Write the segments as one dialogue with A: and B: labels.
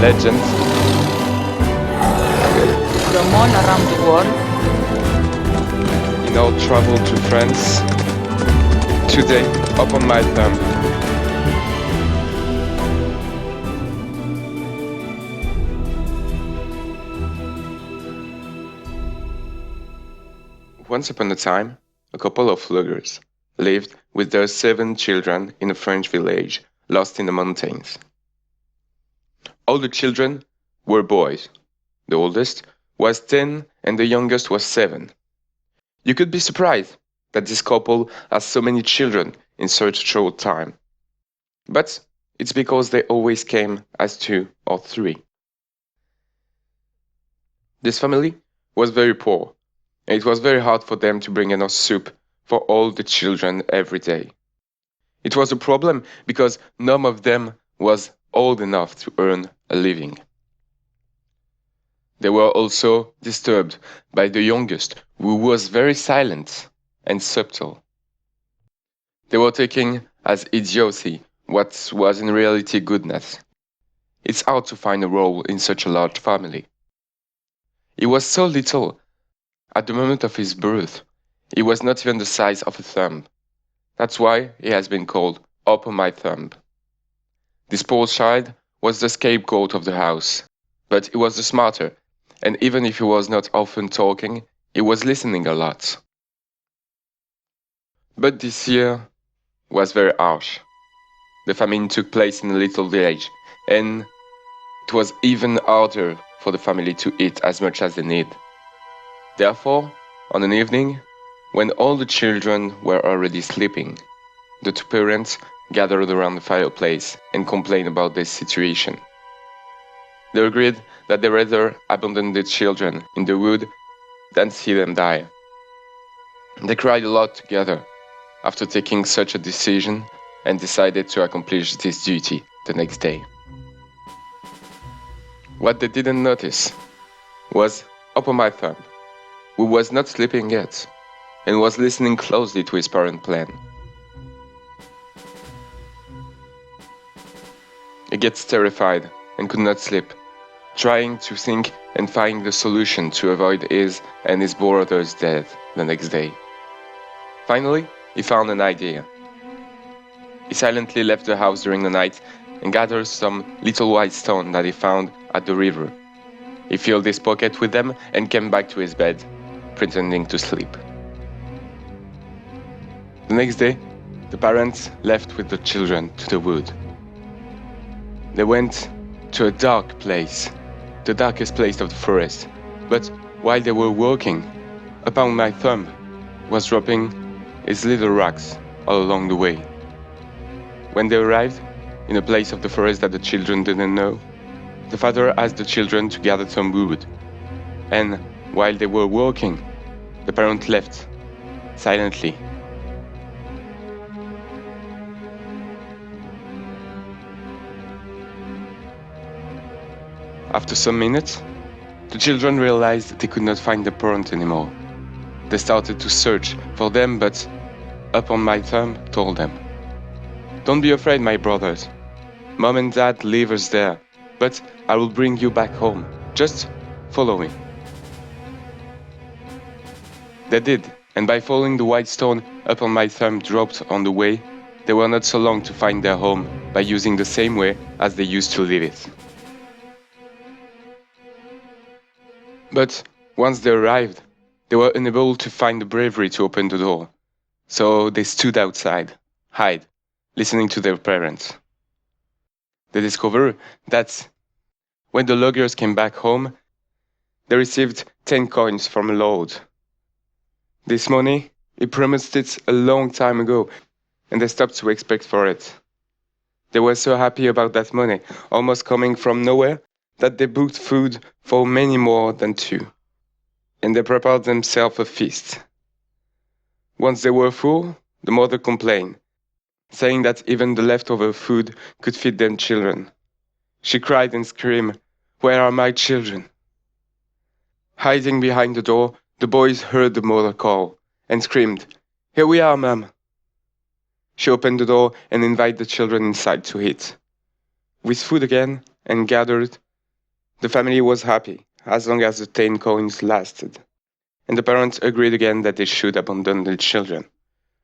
A: legend.
B: From all around the world.
A: In our travel to France. Today, upon my thumb. Once upon a time, a couple of loggers lived with their 7 children in a French village lost in the mountains. All the children were boys. The oldest was 10 and the youngest was 7. You could be surprised that this couple has so many children in such a short time. But it's because they always came as 2 or 3. This family was very poor, and it was very hard for them to bring enough soup for all the children every day. It was a problem because none of them was old enough to earn a living. They were also disturbed by the youngest, who was very silent and subtle. They were taking as idiocy what was in reality goodness. It's hard to find a role in such a large family. He was so little. At the moment of his birth, he was not even the size of a thumb. That's why he has been called Upon My Thumb. This poor child was the scapegoat of the house, but he was the smarter, and even if he was not often talking, he was listening a lot. But this year was very harsh. The famine took place in a little village, and it was even harder for the family to eat as much as they need. Therefore, on an evening, when all the children were already sleeping, the 2 parents gathered around the fireplace and complained about this situation. They agreed that they rather abandon the children in the wood than see them die. They cried a lot together after taking such a decision and decided to accomplish this duty the next day. What they didn't notice was Upon My Thumb, who was not sleeping yet, and was listening closely to his parents' plan. He gets terrified and could not sleep, trying to think and find the solution to avoid his and his brother's death the next day. Finally, he found an idea. He silently left the house during the night and gathered some little white stone that he found at the river. He filled his pocket with them and came back to his bed, pretending to sleep. The next day, the parents left with the children to the wood. They went to a dark place, the darkest place of the forest, but while they were walking, Upon My Thumb was dropping his little rocks all along the way. When they arrived in a place of the forest that the children didn't know, the father asked the children to gather some wood, and while they were walking, the parent left, silently. After some minutes, the children realized that they could not find the parent anymore. They started to search for them, but Upon My Thumb told them, "Don't be afraid, my brothers. Mom and Dad leave us there, but I will bring you back home. Just follow me." They did, and by following the white stone Upon My Thumb dropped on the way, they were not so long to find their home by using the same way as they used to leave it. But once they arrived, they were unable to find the bravery to open the door, so they stood outside, listening to their parents. They discovered that when the loggers came back home, they received 10 coins from a lord. This money, he promised it a long time ago, and they stopped to expect for it. They were so happy about that money, almost coming from nowhere, that they booked food for many more than 2, and they prepared themselves a feast. Once they were full, the mother complained, saying that even the leftover food could feed their children. She cried and screamed, "Where are my children?" Hiding behind the door, the boys heard the mother call and screamed, "Here we are, Mom." She opened the door and invited the children inside to eat. With food again and gathered, The family was happy, as long as the 10 coins lasted, and the parents agreed again that they should abandon their children.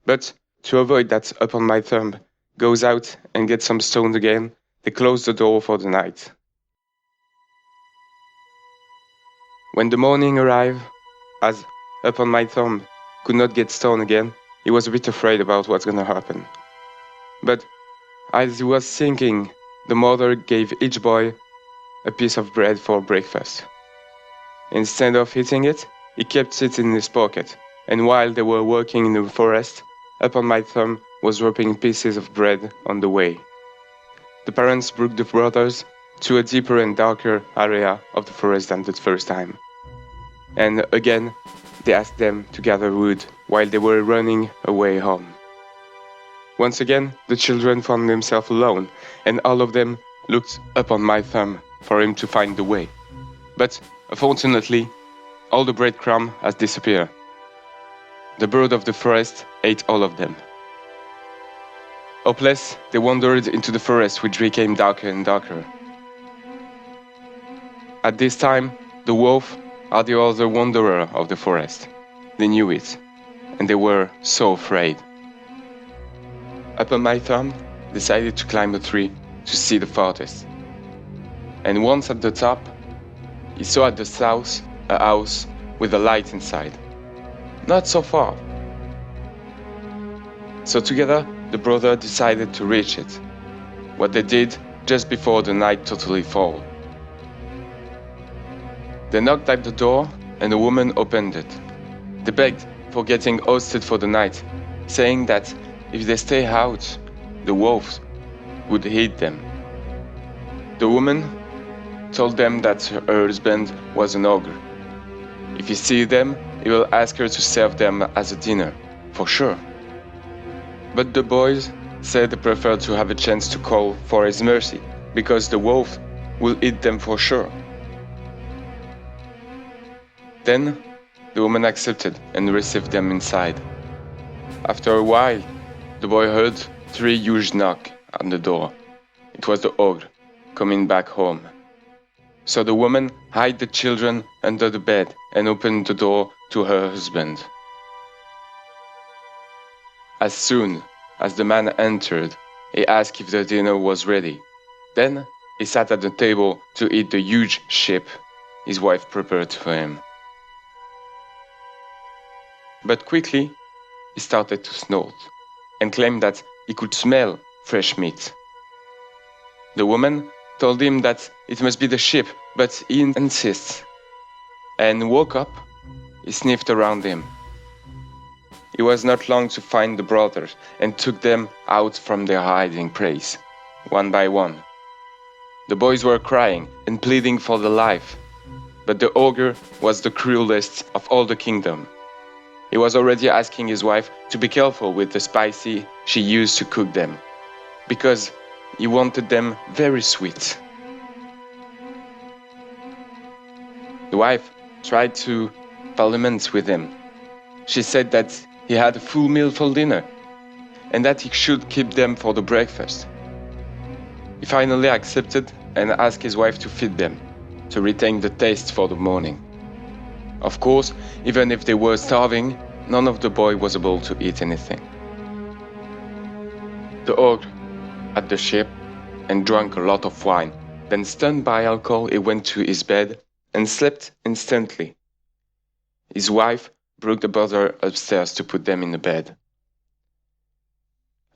A: But to avoid that Upon My Thumb goes out and gets some stones again, they closed the door for the night. When the morning arrived, as Upon My Thumb could not get stoned again, he was a bit afraid about what's gonna happen. But as he was thinking, the mother gave each boy a piece of bread for breakfast. Instead of eating it, he kept it in his pocket, and while they were walking in the forest, Upon My Thumb was dropping pieces of bread on the way. The parents brought the brothers to a deeper and darker area of the forest than the first time. And again, they asked them to gather wood while they were running away home. Once again, the children found themselves alone, and all of them looked Upon My Thumb for him to find the way. But unfortunately, all the breadcrumb has disappeared. The bird of the forest ate all of them. Hopeless, they wandered into the forest, which became darker and darker. At this time, the wolf are the other wanderer of the forest. They knew it, and they were so afraid. Upon My Thumb decided to climb a tree to see the farthest. And once at the top, he saw at the south a house with a light inside. Not so far. So together, the brother decided to reach it. What they did just before the night totally fell. They knocked at the door and a woman opened it. They begged for getting hosted for the night, saying that if they stay out, the wolves would eat them. The woman told them that her husband was an ogre. If he sees them, he will ask her to serve them as a dinner, for sure. But the boys said they preferred to have a chance to call for his mercy, because the wolf will eat them for sure. Then the woman accepted and received them inside. After a while, the boy heard 3 huge knocks on the door. It was the ogre coming back home. So the woman hid the children under the bed and opened the door to her husband. As soon as the man entered, he asked if the dinner was ready. Then he sat at the table to eat the huge sheep his wife prepared for him. But quickly, he started to snort and claimed that he could smell fresh meat. The woman told him that it must be the sheep, but he insists. And woke up, he sniffed around him. It was not long to find the brothers and took them out from their hiding place, one by one. The boys were crying and pleading for their life, but the ogre was the cruelest of all the kingdom. He was already asking his wife to be careful with the spicy she used to cook them, because he wanted them very sweet. The wife tried to parliament with him. She said that he had a full meal for dinner, and that he should keep them for the breakfast. He finally accepted and asked his wife to feed them, to retain the taste for the morning. Of course, even if they were starving, none of the boy was able to eat anything. The ogre had the sheep and drank a lot of wine. Then, stunned by alcohol, he went to his bed and slept instantly. His wife brought the brother upstairs to put them in the bed.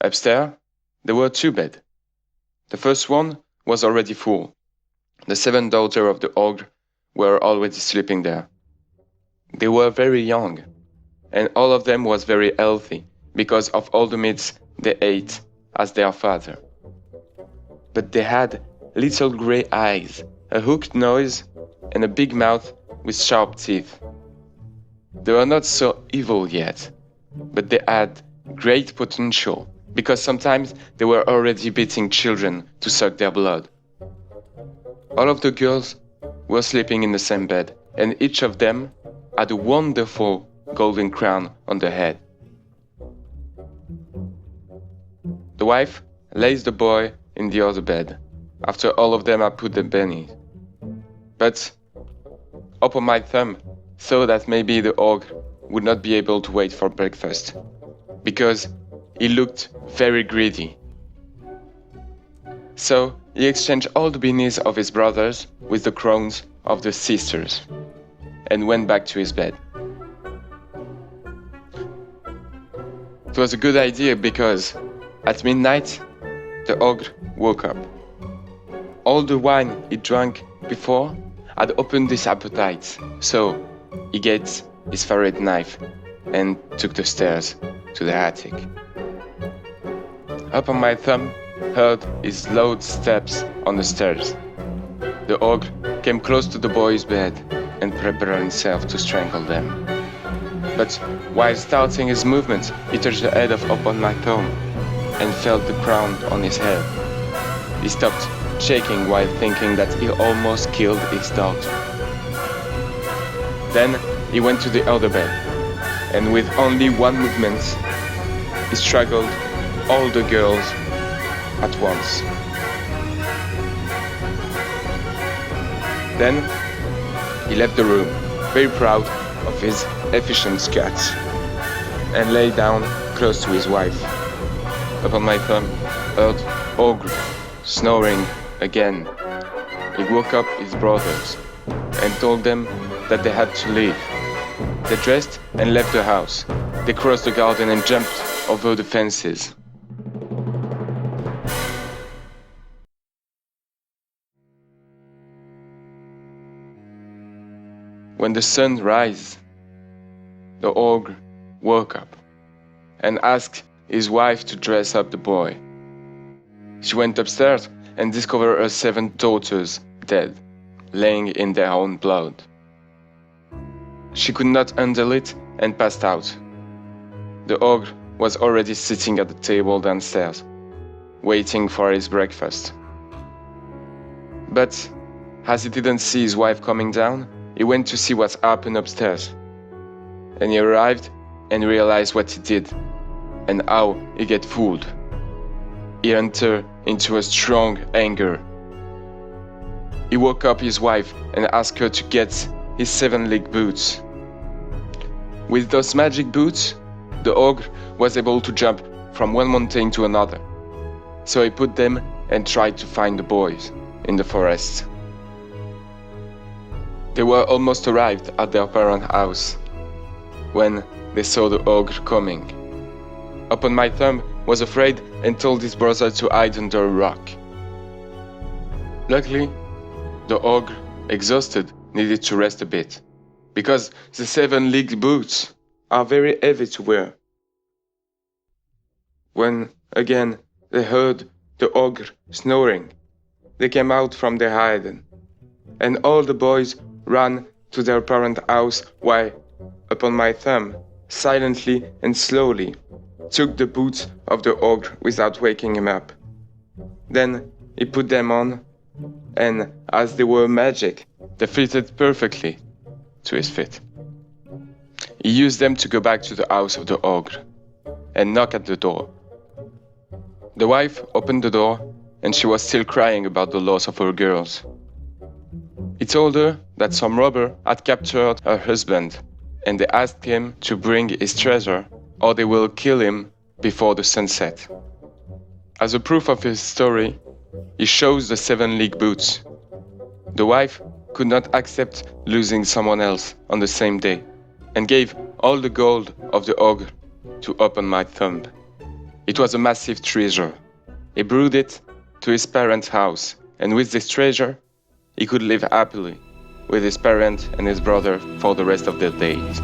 A: Upstairs, there were 2 beds. The first one was already full. The 7 daughters of the ogre were already sleeping there. They were very young, and all of them was very healthy because of all the meats they ate as their father. But they had little grey eyes, a hooked nose, and a big mouth with sharp teeth. They were not so evil yet, but they had great potential because sometimes they were already beating children to suck their blood. All of the girls were sleeping in the same bed, and each of them had a wonderful golden crown on their head. The wife lays the boy in the other bed, after all of them had put their pennies. But Open My Thumb thought that maybe the ogre would not be able to wait for breakfast, because he looked very greedy. So he exchanged all the beanies of his brothers with the crowns of the sisters, and went back to his bed. It was a good idea because at midnight, the ogre woke up. All the wine he drank before had opened his appetite, so he gets his favorite knife and took the stairs to the attic. Open My Thumb heard his loud steps on the stairs. The ogre came close to the boy's bed and prepared himself to strangle them. But while starting his movement, he touched the head of Open My Thumb and felt the crown on his head. He stopped shaking while thinking that he almost killed his daughter. Then he went to the other bed, and with only one movement, he strangled all the girls at once. Then he left the room, very proud of his efficient sketch, and lay down close to his wife. Open My Thumb heard Ogre snoring again. He woke up his brothers and told them that they had to leave. They dressed and left the house. They crossed the garden and jumped over the fences. When the sun rose, the ogre woke up and asked his wife to dress up the boy. She went upstairs and discovered her 7 daughters dead, laying in their own blood. She could not handle it and passed out. The ogre was already sitting at the table downstairs, waiting for his breakfast. But as he didn't see his wife coming down, he went to see what happened upstairs. And he arrived and realized what he did and how he get fooled. He entered into a strong anger. He woke up his wife and asked her to get his 7-legged boots. With those magic boots, the ogre was able to jump from one mountain to another. So he put them and tried to find the boys in the forest. They were almost arrived at their parents' house when they saw the ogre coming. Open My Thumb was afraid and told his brother to hide under a rock. Luckily, the ogre, exhausted, needed to rest a bit, because the 7-legged boots are very heavy to wear. When, again, they heard the ogre snoring, they came out from their hiding, and all the boys ran to their parents' house while Open My Thumb, silently and slowly, took the boots of the ogre without waking him up. Then he put them on, and as they were magic, they fitted perfectly to his feet. He used them to go back to the house of the ogre and knock at the door. The wife opened the door, and she was still crying about the loss of her girls. He told her that some robber had captured her husband, and they asked him to bring his treasure, or they will kill him before the sunset. As a proof of his story, he shows the 7-legged boots. The wife could not accept losing someone else on the same day, and gave all the gold of the ogre to Open My Thumb. It was a massive treasure. He brought it to his parents' house, and with this treasure, he could live happily with his parents and his brother for the rest of their days.